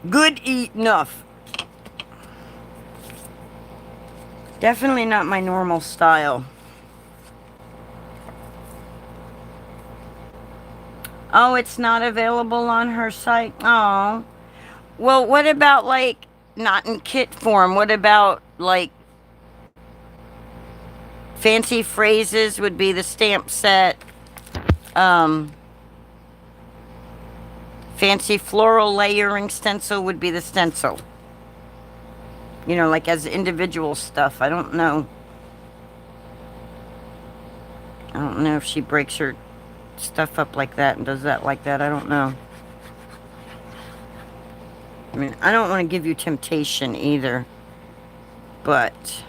Good enough. Definitely not my normal style. Oh, it's not available on her site? Oh. Well, what about, like, not in kit form? What about, like, Fancy Phrases would be the stamp set. Fancy Floral Layering Stencil would be the stencil. You know, like as individual stuff. I don't know. I don't know if she breaks her stuff up like that and does that like that. I don't know. I mean, I don't want to give you temptation either. But...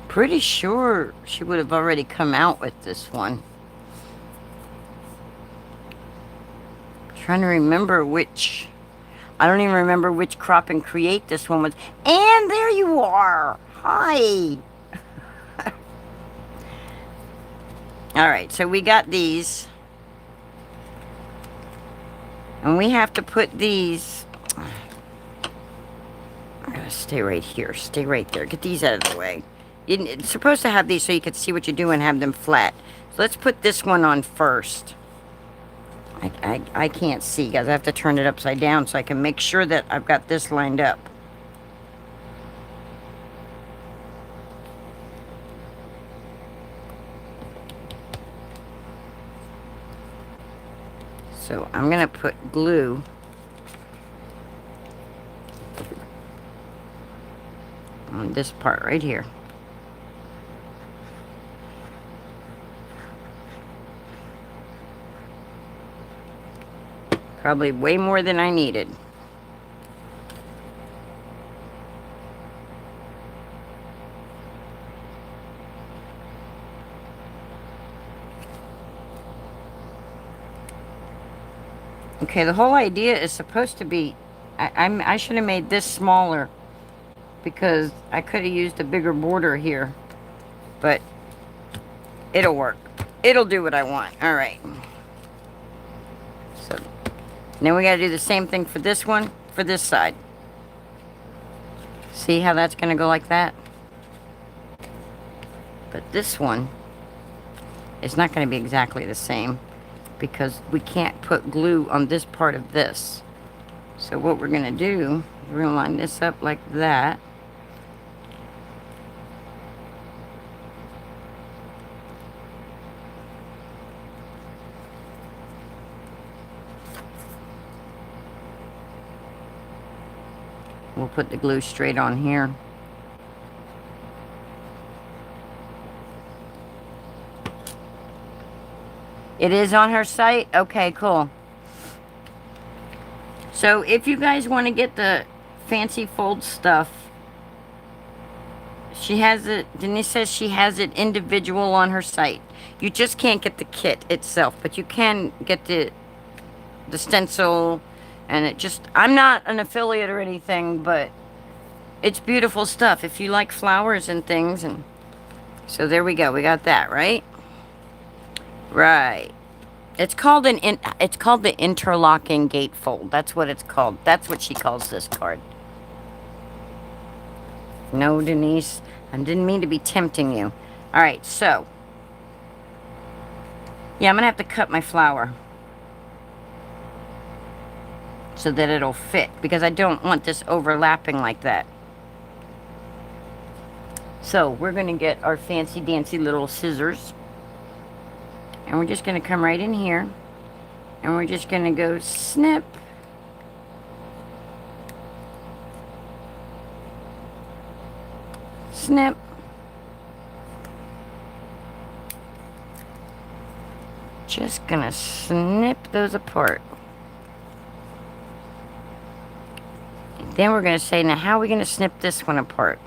pretty sure she would have already come out with this one. Trying to remember which... I don't even remember which Crop and Create this one was. And there you are! Hi! Alright, so we got these. And we have to put these... I'm gonna stay right here. Stay right there. Get these out of the way. It's supposed to have these so you could see what you're doing and have them flat. So let's put this one on first. I can't see, guys. I have to turn it upside down so I can make sure that I've got this lined up. So I'm going to put glue on this part right here. Probably way more than I needed. Okay, the whole idea is supposed to be... I should have made this smaller because I could have used a bigger border here. But it'll work. It'll do what I want. Alright. So, now we got to do the same thing for this one, for this side. See how that's going to go like that? But this one is not going to be exactly the same because we can't put glue on this part of this. So what we're going to do, we're going to line this up like that. We'll put the glue straight on here. It is on her site? Okay, cool. So if you guys want to get the fancy fold stuff, she has it, Denise says she has it individual on her site. You just can't get the kit itself, but you can get the stencil, and it just, I'm not an affiliate or anything, but it's beautiful stuff if you like flowers and things. And so there we go, we got that, right? Right. It's called it's called the interlocking gatefold. That's what it's called. That's what she calls this card. No, Denise, I didn't mean to be tempting you. All right, so yeah, I'm gonna have to cut my flower so that it'll fit because I don't want this overlapping like that. So we're gonna get our fancy dancy little scissors. And we're just going to come right in here. And we're just going to go snip. Snip. Just going to snip those apart. And then we're going to say, now how are we going to snip this one apart?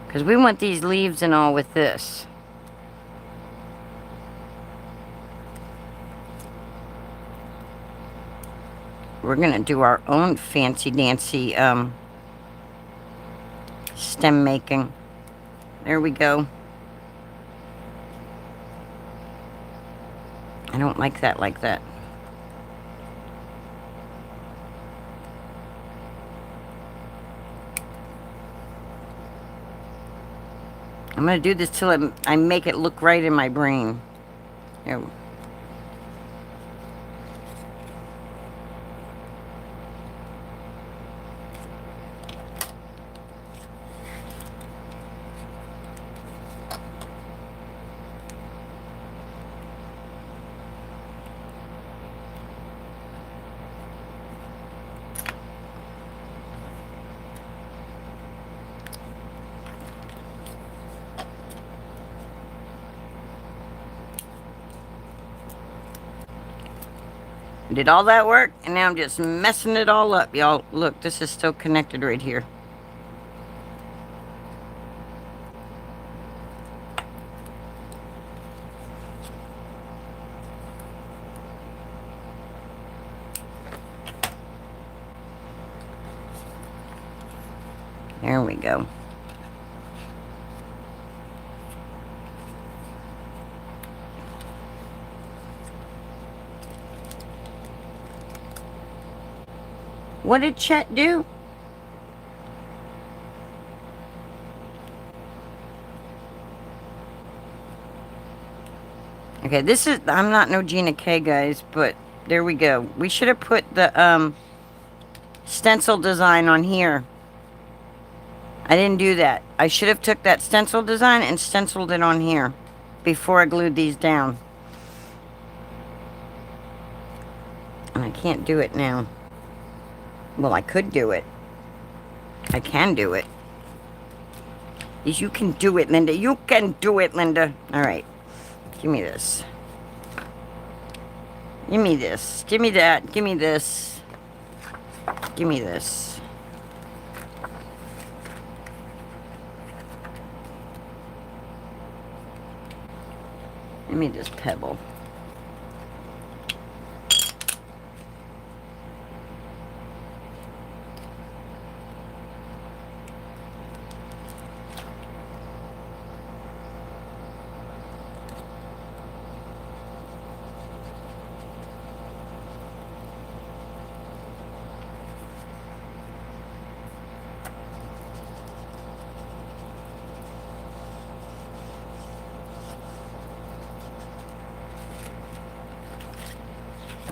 Because we want these leaves and all with this. We're going to do our own fancy dancy stem making. There we go. I don't like that like that. I'm going to do this till I make it look right in my brain. There. Did all that work, and now I'm just messing it all up, y'all. Look, this is still connected right here. There we go. What did Chet do? Okay, this is, I'm not no Gina K, guys, but there we go. We should have put the stencil design on here. I didn't do that. I should have took that stencil design and stenciled it on here before I glued these down. And I can't do it now. Well, I could do it. I can do it. Yes, you can do it, Linda. You can do it, Linda. All right. Give me this. Give me this. Give me that. Give me this. Give me this. Give me this pebble.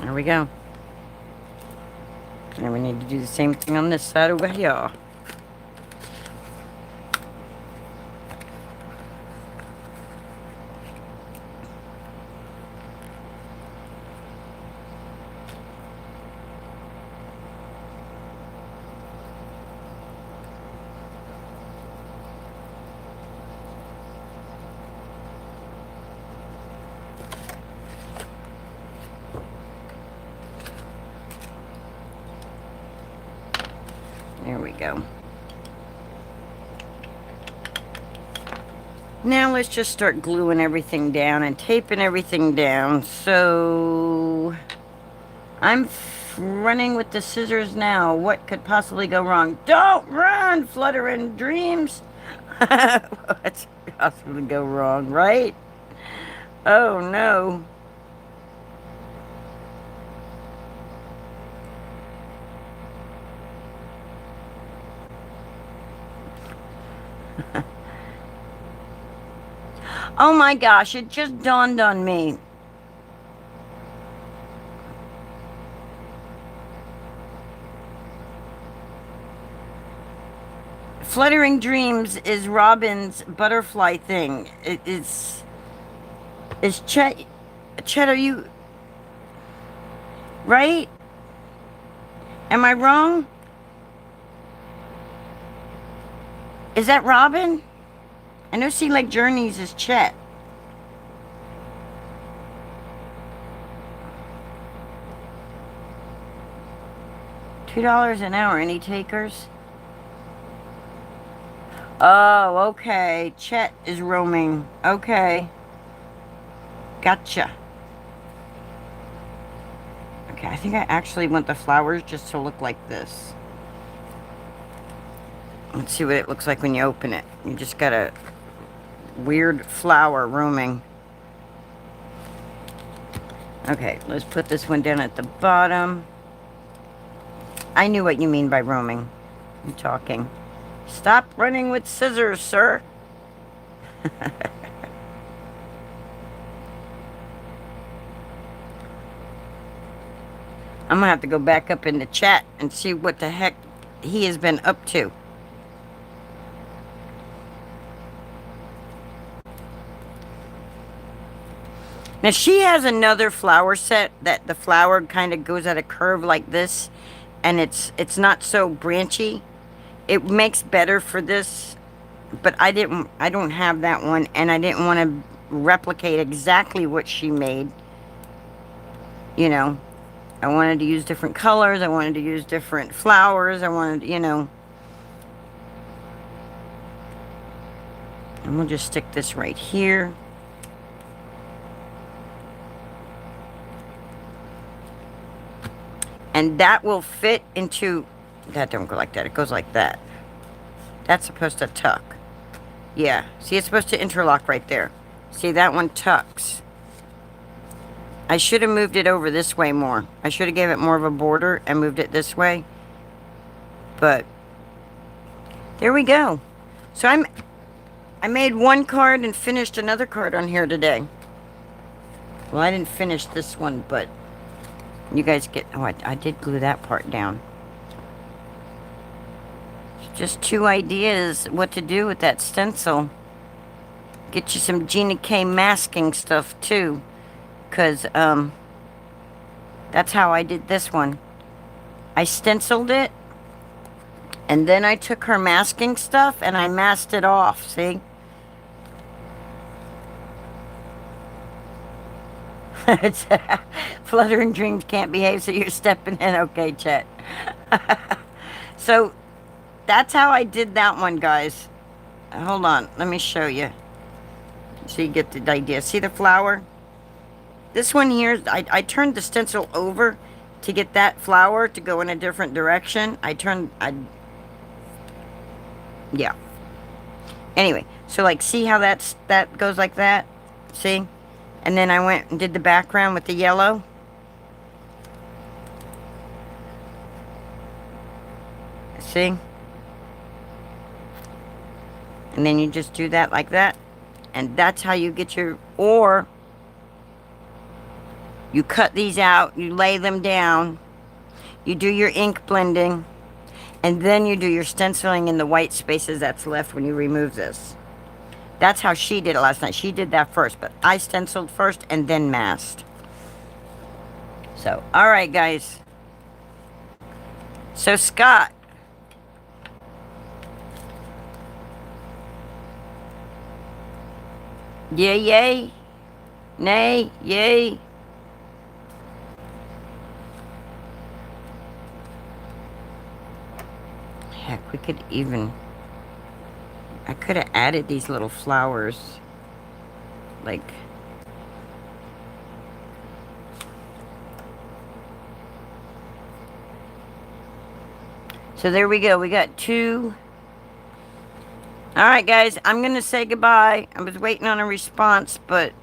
There we go. And we need to do the same thing on this side over here. There we go. Now let's just start gluing everything down and taping everything down. So I'm running with the scissors now. What could possibly go wrong? Don't run, fluttering dreams. What could possibly go wrong, right? Oh no. Oh my gosh, it just dawned on me. Fluttering Dreams is Robin's butterfly thing. Is Chet, are you, right? Am I wrong? Is that Robin? I know Sea Lake Journeys is Chet. $2 an hour. Any takers? Oh, okay. Chet is roaming. Okay. Gotcha. Okay, I think I actually want the flowers just to look like this. Let's see what it looks like when you open it. You just got a weird flower roaming. Okay, let's put this one down at the bottom. I knew what you mean by roaming. I'm talking. Stop running with scissors, sir. I'm gonna have to go back up in the chat and see what the heck he has been up to. Now she has another flower set that the flower kind of goes at a curve like this, and it's not so branchy. It makes better for this, but I don't have that one, and I didn't want to replicate exactly what she made. You know, I wanted to use different colors, I wanted to use different flowers, I wanted, you know. And we'll just stick this right here. And that will fit into, that don't go like that, it goes like that. That's supposed to tuck. Yeah, see, it's supposed to interlock right there. See, that one tucks. I should have moved it over this way more. I should have gave it more of a border and moved it this way. But there we go. So I made one card and finished another card on here today. Well, I didn't finish this one, but you guys get... Oh, I did glue that part down. Just two ideas what to do with that stencil. Get you some Gina K masking stuff, too. Because, that's how I did this one. I stenciled it. And then I took her masking stuff and I masked it off, see? It's Fluttering Dreams can't behave, so you're stepping in. Okay, Chet. So, that's how I did that one, guys. Hold on, let me show you. So you get the idea. See the flower? This one here, I turned the stencil over to get that flower to go in a different direction. Yeah. Anyway, so like, see how that goes like that? See? And then I went and did the background with the yellow. See? And then you just do that like that. And that's how you get your, or You cut these out, you lay them down, you do your ink blending, and then you do your stenciling in the white spaces that's left when you remove this. That's how she did it last night. She did that first, but I stenciled first and then masked. So, all right, guys. So, Scott. Yay, yay. Nay, yay. Heck, we could even... I could have added these little flowers. Like... So there we go. We got 2. Alright, guys. I'm going to say goodbye. I was waiting on a response, but...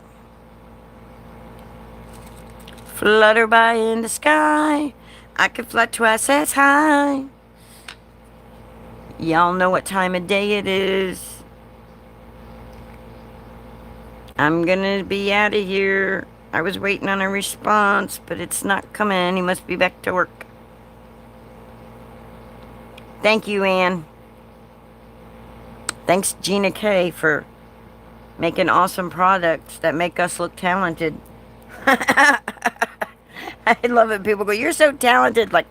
Flutter by in the sky. I could fly twice as high. Y'all know what time of day it is. I'm gonna be out of here. I was waiting on a response, but it's not coming. He must be back to work. Thank you, Ann. Thanks, Gina K, for making awesome products that make us look talented. I love it. People go, "You're so talented." Like,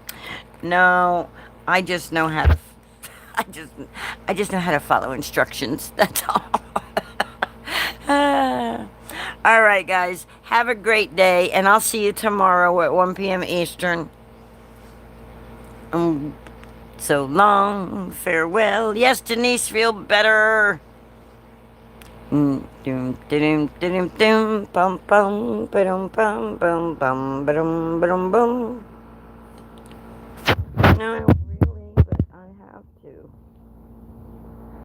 no, I just know how to. I just know how to follow instructions. That's all. All right, guys. Have a great day, and I'll see you tomorrow at 1 p.m. Eastern. So long, farewell. Yes, Denise, feel better. Doom, doom, doom, doom, doom, bum, bum, ba-dum, bum, bum, bum, ba-dum, ba-dum, bum. No.